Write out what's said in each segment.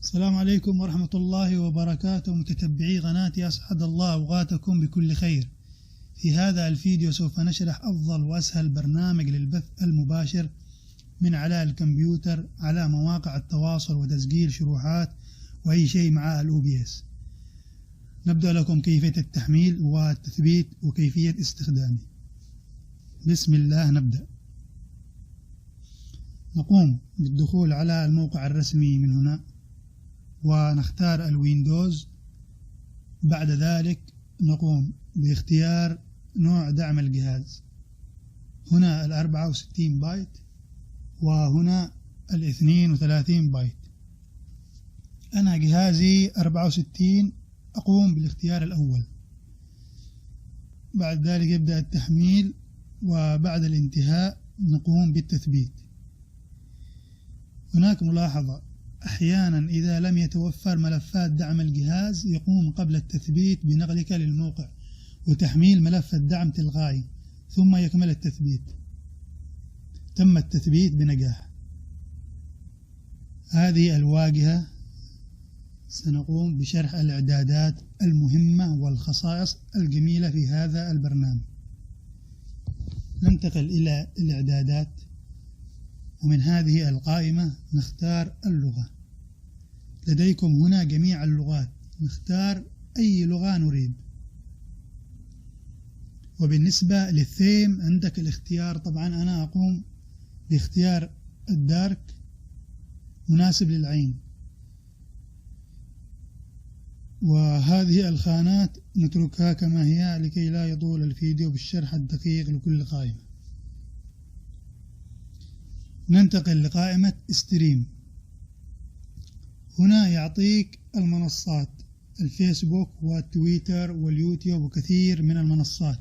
السلام عليكم ورحمة الله وبركاته متتبعي قناتي، أسعد الله أوقاتكم بكل خير. في هذا الفيديو سوف نشرح أفضل وأسهل برنامج للبث المباشر من على الكمبيوتر على مواقع التواصل وتسجيل شروحات وأي شيء مع OBS. نبدأ لكم كيفية التحميل والتثبيت وكيفية استخدامه. بسم الله نبدأ. نقوم بالدخول على الموقع الرسمي من هنا ونختار الويندوز. بعد ذلك نقوم باختيار نوع دعم الجهاز، هنا 64 بايت وهنا 32 بايت. أنا جهازي 64، أقوم بالاختيار الأول. بعد ذلك يبدأ التحميل، وبعد الانتهاء نقوم بالتثبيت. هناك ملاحظة: أحيانا إذا لم يتوفر ملفات دعم الجهاز يقوم قبل التثبيت بنقلك للموقع وتحميل ملف الدعم تلقائي ثم يكمل التثبيت. تم التثبيت بنجاح. هذه الواجهة. سنقوم بشرح الإعدادات المهمة والخصائص الجميلة في هذا البرنامج. ننتقل إلى الإعدادات، ومن هذه القائمة نختار اللغة. لديكم هنا جميع اللغات، نختار أي لغة نريد. وبالنسبة للثيم عندك الاختيار، طبعا أنا أقوم باختيار الدارك مناسب للعين. وهذه الخانات نتركها كما هي لكي لا يطول الفيديو بالشرح الدقيق لكل قائمة. ننتقل لقائمة ستريم. هنا يعطيك المنصات: الفيسبوك والتويتر واليوتيوب وكثير من المنصات.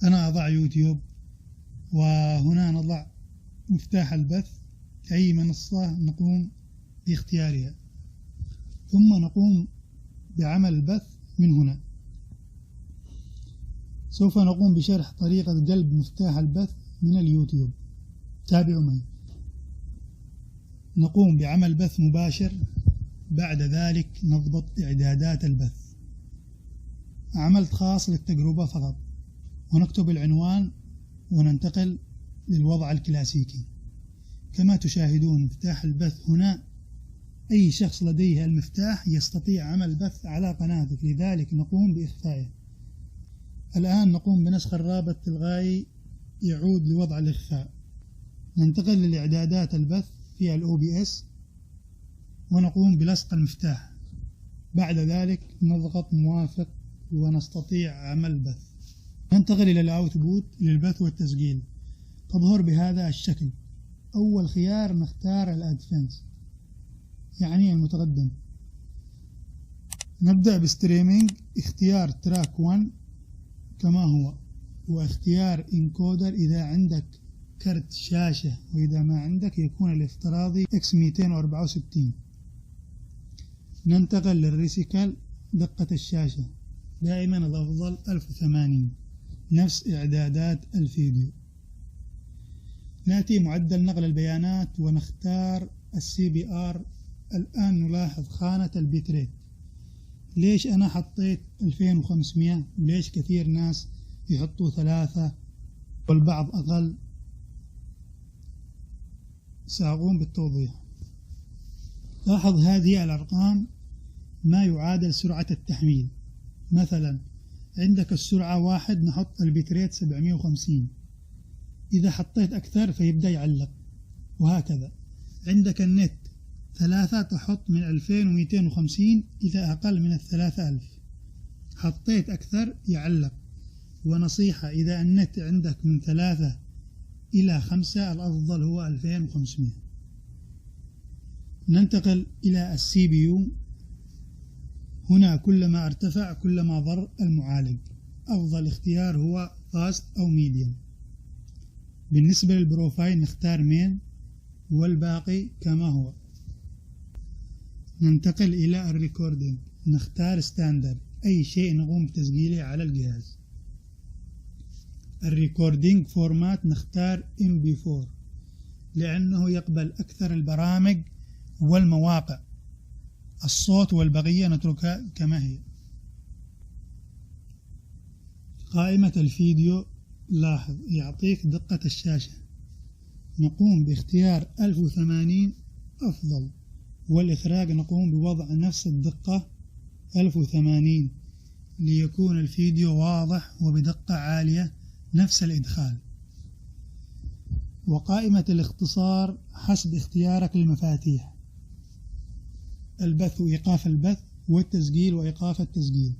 أنا أضع يوتيوب، وهنا نضع مفتاح البث. أي منصة نقوم باختيارها، ثم نقوم بعمل البث من هنا. سوف نقوم بشرح طريقة قلب مفتاح البث من اليوتيوب. تابعوا معي. نقوم بعمل بث مباشر. بعد ذلك نضبط إعدادات البث. عملت خاص للتجربة فقط، ونكتب العنوان وننتقل للوضع الكلاسيكي. كما تشاهدون مفتاح البث هنا، أي شخص لديه المفتاح يستطيع عمل بث على قناتك، لذلك نقوم بإخفائه. الآن نقوم بنسخ الرابط التلقائي يعود لوضع الإخفاء. ننتقل للإعدادات البث في OBS ونقوم بلصق المفتاح. بعد ذلك نضغط موافق ونستطيع عمل البث. ننتقل إلى الأوتبوت للبث والتسجيل. تظهر بهذا الشكل. أول خيار نختار الأدفانس، يعني المتقدم. نبدأ بستريمينج. اختيار تراك 1 كما هو، واختيار انكودر إذا عندك كرت شاشة، وإذا ما عندك يكون الافتراضي X264. ننتقل للريسيكال. دقة الشاشة دائما الأفضل 1080، نفس إعدادات الفيديو. نأتي معدل نقل البيانات ونختار CBR. الآن نلاحظ خانة البيتريت. ليش أنا حطيت 2500 وليش كثير ناس يحطوا 3 والبعض أقل؟ سأقوم بالتوضيح. لاحظ هذه الأرقام ما يعادل سرعة التحميل. مثلا عندك السرعة 1 نحط البيتريت 750، إذا حطيت أكثر فيبدأ يعلق، وهكذا. عندك النت 3 تحط من 2250 إذا أقل من 3000، حطيت أكثر يعلق. ونصيحة: إذا النت عندك من 3 إلى 5 الأفضل هو 2500. ننتقل إلى CPU. هنا كلما ارتفع كلما ضر المعالج. أفضل اختيار هو فاست أو ميديوم. بالنسبة للبروفايل نختار مين، والباقي كما هو. ننتقل إلى الريكوردينج. نختار ستاندرد، أي شيء نقوم بتسجيله على الجهاز. الريكوردينج فورمات نختار MP4 لأنه يقبل أكثر البرامج والمواقع الصوت والبقية نتركها كما هي. قائمة الفيديو لاحظ يعطيك دقة الشاشة، نقوم باختيار 1080 أفضل، والإخراج نقوم بوضع نفس الدقة 1080 ليكون الفيديو واضح وبدقة عالية نفس الإدخال. وقائمة الاختصار حسب اختيارك للمفاتيح، البث وإيقاف البث، والتسجيل وإيقاف التسجيل.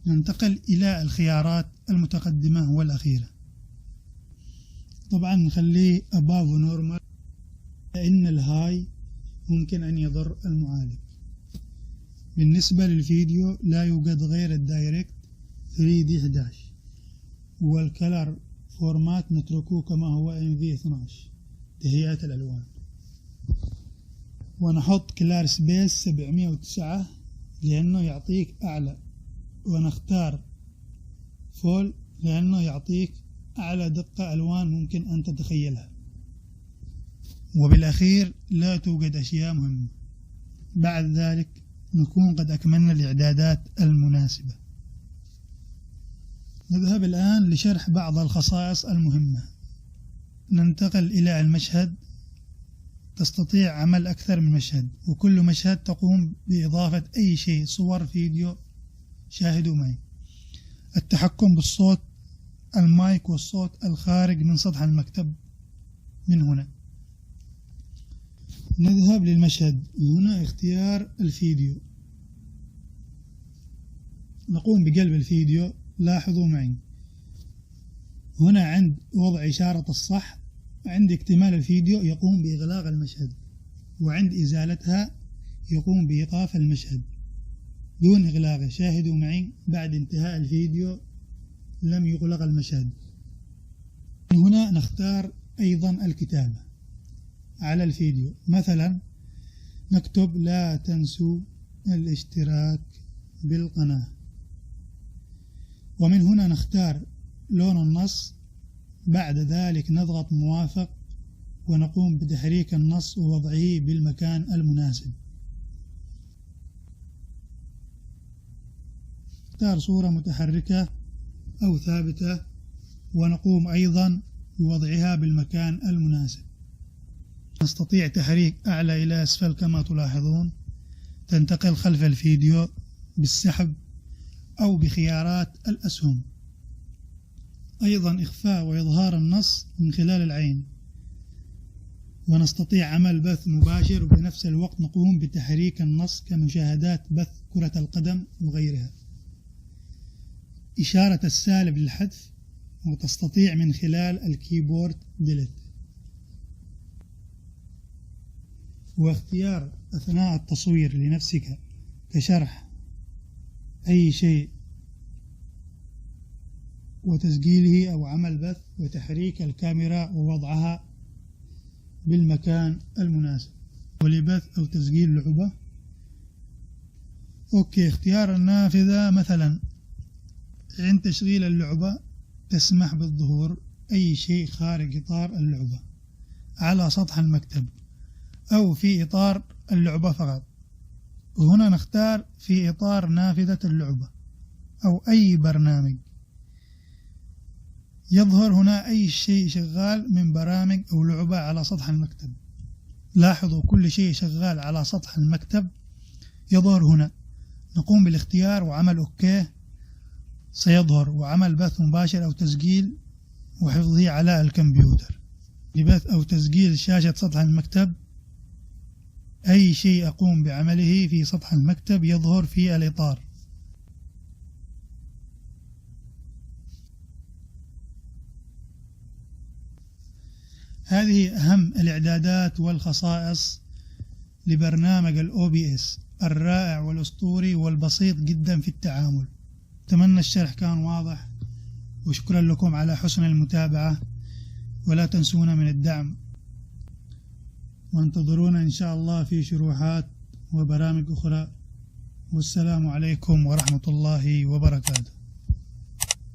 ننتقل إلى الخيارات المتقدمة والأخيرة. طبعا نخليه above normal لأن الهاي ممكن أن يضر المعالج. بالنسبة للفيديو لا يوجد غير الدايركت 3D11، والكلر فورمات نتركوه كما هو MV12 تهيئة الألوان، ونحط كلار سبيس 709 لأنه يعطيك أعلى، ونختار فول لأنه يعطيك أعلى دقة ألوان ممكن أن تتخيلها. وبالأخير لا توجد أشياء مهمة. بعد ذلك نكون قد أكملنا الإعدادات المناسبة. نذهب الآن لشرح بعض الخصائص المهمة. ننتقل إلى المشهد. تستطيع عمل أكثر من مشهد، وكل مشهد تقوم بإضافة أي شيء، صور، فيديو. شاهدوا معي. التحكم بالصوت، المايك والصوت الخارج من سطح المكتب من هنا. نذهب للمشهد. هنا اختيار الفيديو، نقوم بقلب الفيديو. لاحظوا معي هنا عند وضع إشارة الصح عند اكتمال الفيديو يقوم بإغلاق المشهد، وعند إزالتها يقوم بإيقاف المشهد دون إغلاقه. شاهدوا معي بعد انتهاء الفيديو لم يغلق المشهد. هنا نختار أيضا الكتابة على الفيديو، مثلا نكتب لا تنسوا الاشتراك بالقناة، ومن هنا نختار لون النص. بعد ذلك نضغط موافق ونقوم بتحريك النص ووضعه بالمكان المناسب. نختار صورة متحركة أو ثابتة ونقوم أيضا بوضعها بالمكان المناسب. نستطيع تحريك أعلى إلى أسفل كما تلاحظون. تنتقل خلف الفيديو بالسحب أو بخيارات الأسهم. أيضا إخفاء وإظهار النص من خلال العين، ونستطيع عمل بث مباشر، وبنفس الوقت نقوم بتحريك النص كمشاهدات بث كرة القدم وغيرها. إشارة السالب للحذف، وتستطيع من خلال الكيبورد ديليت. واختيار أثناء التصوير لنفسك كشرح أي شيء وتسجيله أو عمل بث، وتحريك الكاميرا ووضعها بالمكان المناسب، ولبث أو تسجيل لعبة. اختيار النافذة، مثلا عند تشغيل اللعبة تسمح بالظهور أي شيء خارج إطار اللعبة على سطح المكتب أو في إطار اللعبة فقط. وهنا نختار في إطار نافذة اللعبة أو أي برنامج. يظهر هنا أي شيء شغال من برامج أو لعبة على سطح المكتب. لاحظوا كل شيء شغال على سطح المكتب يظهر هنا. نقوم بالاختيار وعمل أوكي، سيظهر، وعمل بث مباشر أو تسجيل وحفظه على الكمبيوتر. لبث أو تسجيل شاشة سطح المكتب، أي شيء أقوم بعمله في سطح المكتب يظهر في الإطار. هذه أهم الإعدادات والخصائص لبرنامج OBS الرائع والأسطوري والبسيط جدا في التعامل. أتمنى الشرح كان واضح، وشكرا لكم على حسن المتابعة، ولا تنسونا من الدعم، وانتظرونا إن شاء الله في شروحات وبرامج أخرى. والسلام عليكم ورحمة الله وبركاته.